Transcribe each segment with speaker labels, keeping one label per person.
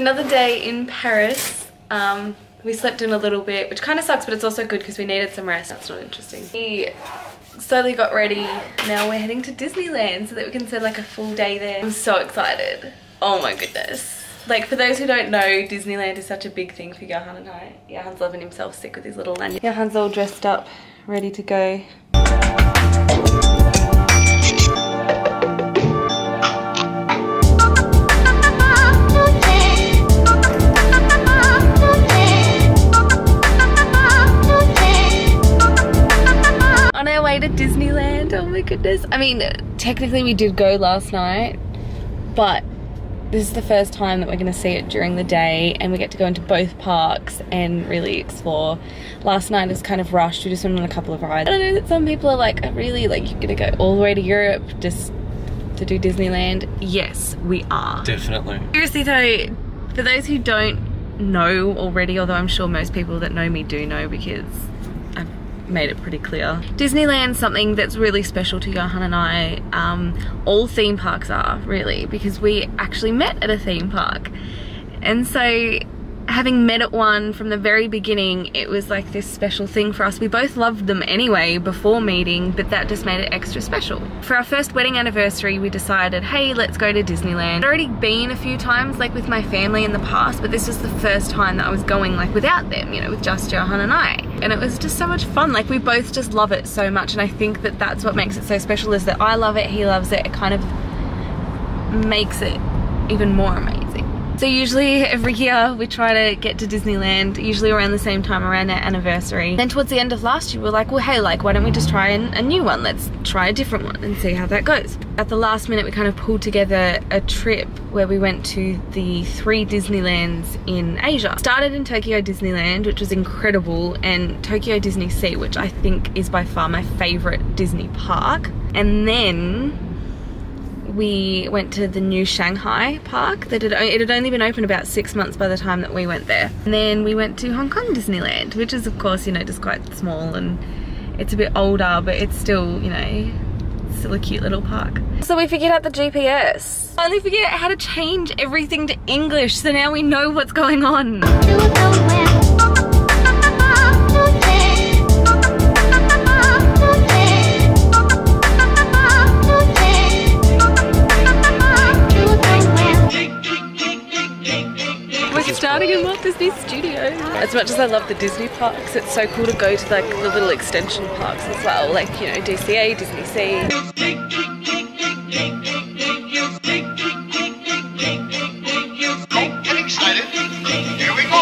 Speaker 1: another day in Paris. We slept in a little bit, which kind of sucks, but it's also good because we needed some rest. That's not interesting. We slowly got ready. Now we're heading to Disneyland so that we can spend like a full day there. I'm so excited. Oh my goodness. Like, for those who don't know, Disneyland is such a big thing for Johan and I. Johan's loving himself sick with his little lanyard. Johan's all dressed up, ready to go. On our way to Disneyland, oh my goodness. I mean, technically we did go last night, but this is the first time that we're going to see it during the day, and we get to go into both parks and really explore. Last night was kind of rushed. We just went on a couple of rides. I don't know that some people are like, really, like, you're going to go all the way to Europe just to do Disneyland? Yes, we are. Definitely. Seriously though, for those who don't know already, although I'm sure most people that know me do know because I've made it pretty clear, Disneyland's something that's really special to Johan and I. All theme parks are, really, because we actually met at a theme park, and so having met at one from the very beginning, it was like this special thing for us. We both loved them anyway before meeting, but that just made it extra special. For our first wedding anniversary, we decided, hey, let's go to Disneyland. I'd already been a few times like with my family in the past, but this was the first time that I was going like without them, you know, with just Johan and I. And it was just so much fun. Like, we both just love it so much, and I think that that's what makes it so special, is that I love it, he loves it. It kind of makes it even more amazing. So usually every year we try to get to Disneyland, usually around the same time, around our anniversary. Then towards the end of last year, we were like, well, hey, like, why don't we just try a new one? Let's try a different one and see how that goes. At the last minute, we kind of pulled together a trip where we went to the 3 Disneylands in Asia. Started in Tokyo Disneyland, which was incredible, and Tokyo Disney Sea, which I think is by far my favorite Disney park. And then we went to the new Shanghai park. It had only been open about 6 months by the time that we went there. And then we went to Hong Kong Disneyland, which is, of course, you know, just quite small, and it's a bit older, but it's still, you know, still a cute little park. So we figured out the GPS. Finally figured out how to change everything to English, so now we know what's going on. Starting in Walt Disney Studios. As much as I love the Disney parks, it's so cool to go to like the little extension parks as well, like, you know, DCA, Disney Sea.
Speaker 2: Get excited. Here we go.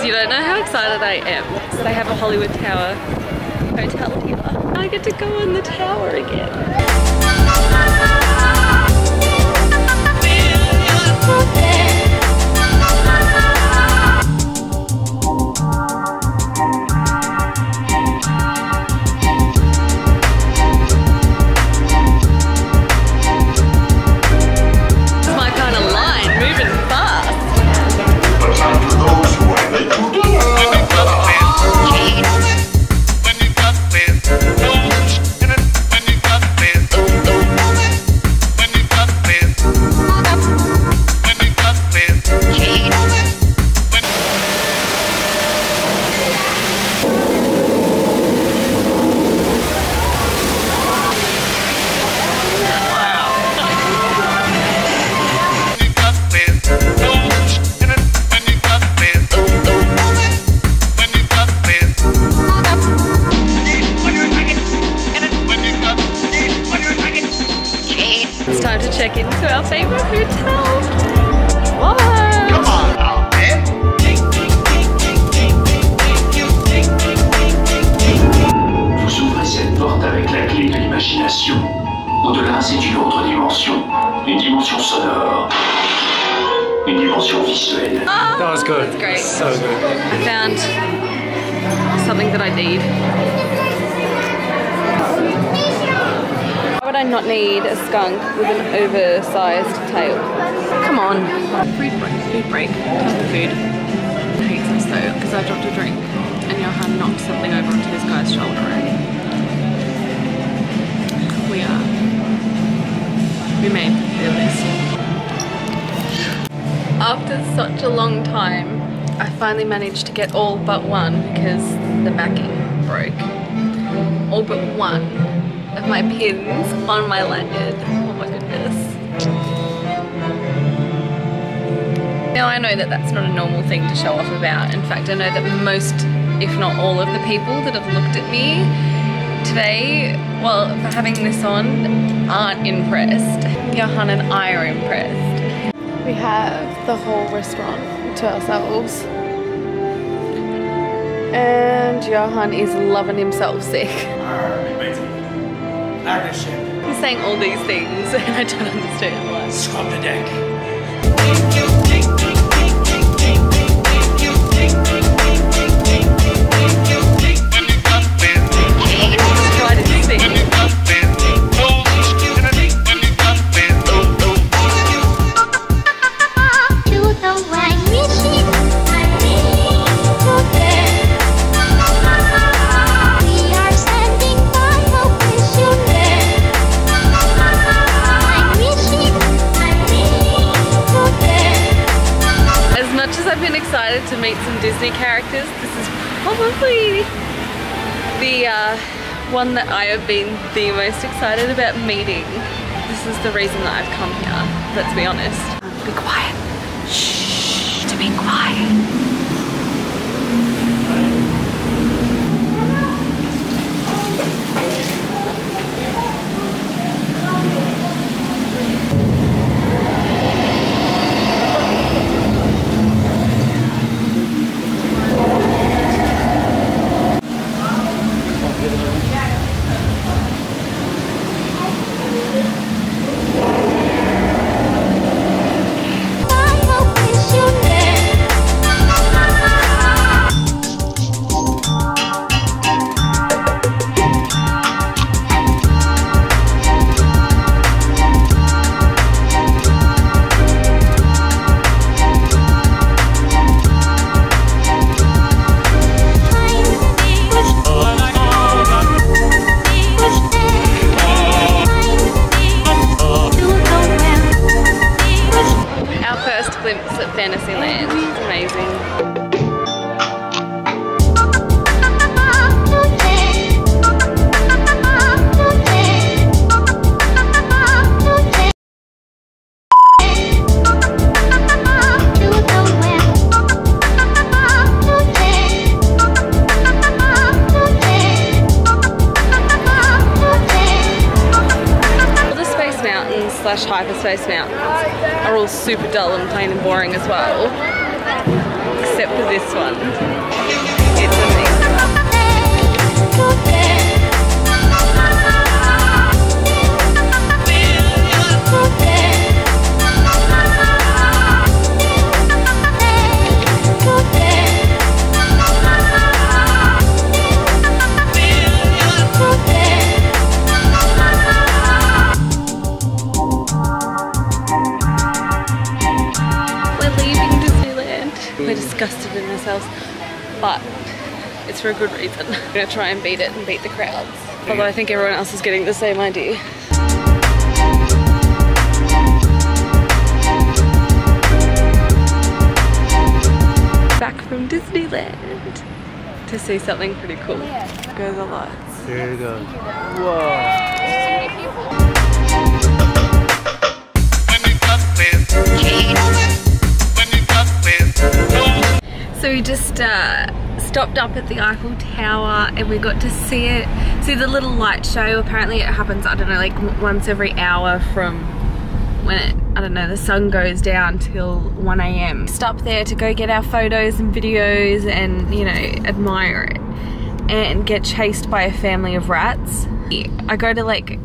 Speaker 1: You don't know how excited I am. So they have a Hollywood Tower hotel here. I get to go on the tower again. It's my kind of line, moving fast. Check into our favorite hotel. What?
Speaker 2: Come on now, man.
Speaker 3: Vous ouvrez cette porte avec la clé de l'imagination. Au-delà, c'est une autre dimension. Une dimension sonore. Une dimension visuelle.
Speaker 1: Oh,
Speaker 4: That was good.
Speaker 1: that's great.
Speaker 4: So good.
Speaker 1: I found something that I need. Why would I not need a skunk with an oversized tail? Come on. Food break. Time for food. though, because I dropped a drink and Johan knocked something over onto this guy's shoulder already. We made the list. After such a long time, I finally managed to get all but one because the backing broke. All but one of my pins on my lanyard. Oh my goodness. Now I know that that's not a normal thing to show off about. In fact, I know that most, if not all of the people that have looked at me today, well, for having this on, aren't impressed. Johan and I are impressed. We have the whole restaurant to ourselves. And Johan is loving himself sick. He's saying all these things and I don't understand why.
Speaker 3: Scrub the deck.
Speaker 1: Try to sing. Excited to meet some Disney characters. This is probably the one that I have been the most excited about meeting. This is the reason that I've come here, let's be honest. Be quiet. Shh, to be quiet. Fantasyland. It's amazing. Slash hyperspace mountains are all super dull and plain and boring as well, except for this one. It's amazing. We're disgusted in ourselves, but it's for a good reason. We're gonna try and beat it and beat the crowds. Although I think everyone else is getting the same idea. Back from Disneyland to see something pretty cool. Go the lights.
Speaker 4: There it goes. Whoa.
Speaker 1: So we just stopped up at the Eiffel Tower and we got to see the little light show. Apparently it happens, I don't know, like once every hour from when it, I don't know, the sun goes down till 1 AM. Stopped there to go get our photos and videos and, you know, admire it and get chased by a family of rats. I go to like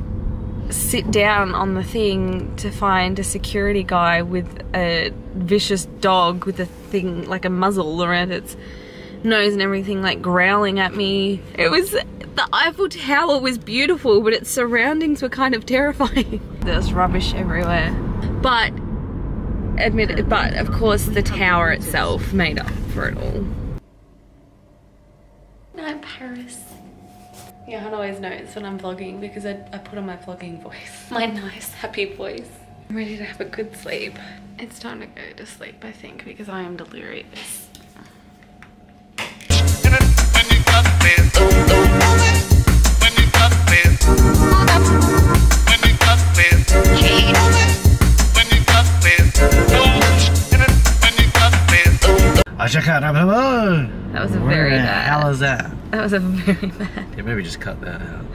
Speaker 1: sit down on the thing to find a security guy with a vicious dog with a thing like a muzzle around its nose and everything, like growling at me. It was, the Eiffel Tower was beautiful, but its surroundings were kind of terrifying. There's rubbish everywhere, but of course the tower itself made up for it all. Paris. Yeah, Hannah always knows when I'm vlogging because I put on my vlogging voice. My nice, happy voice. I'm ready to have a good sleep. It's time to go to sleep, I think, because I am delirious. That was a very bad.
Speaker 4: How is that?
Speaker 1: That was a very bad.
Speaker 4: Yeah, maybe just cut that out.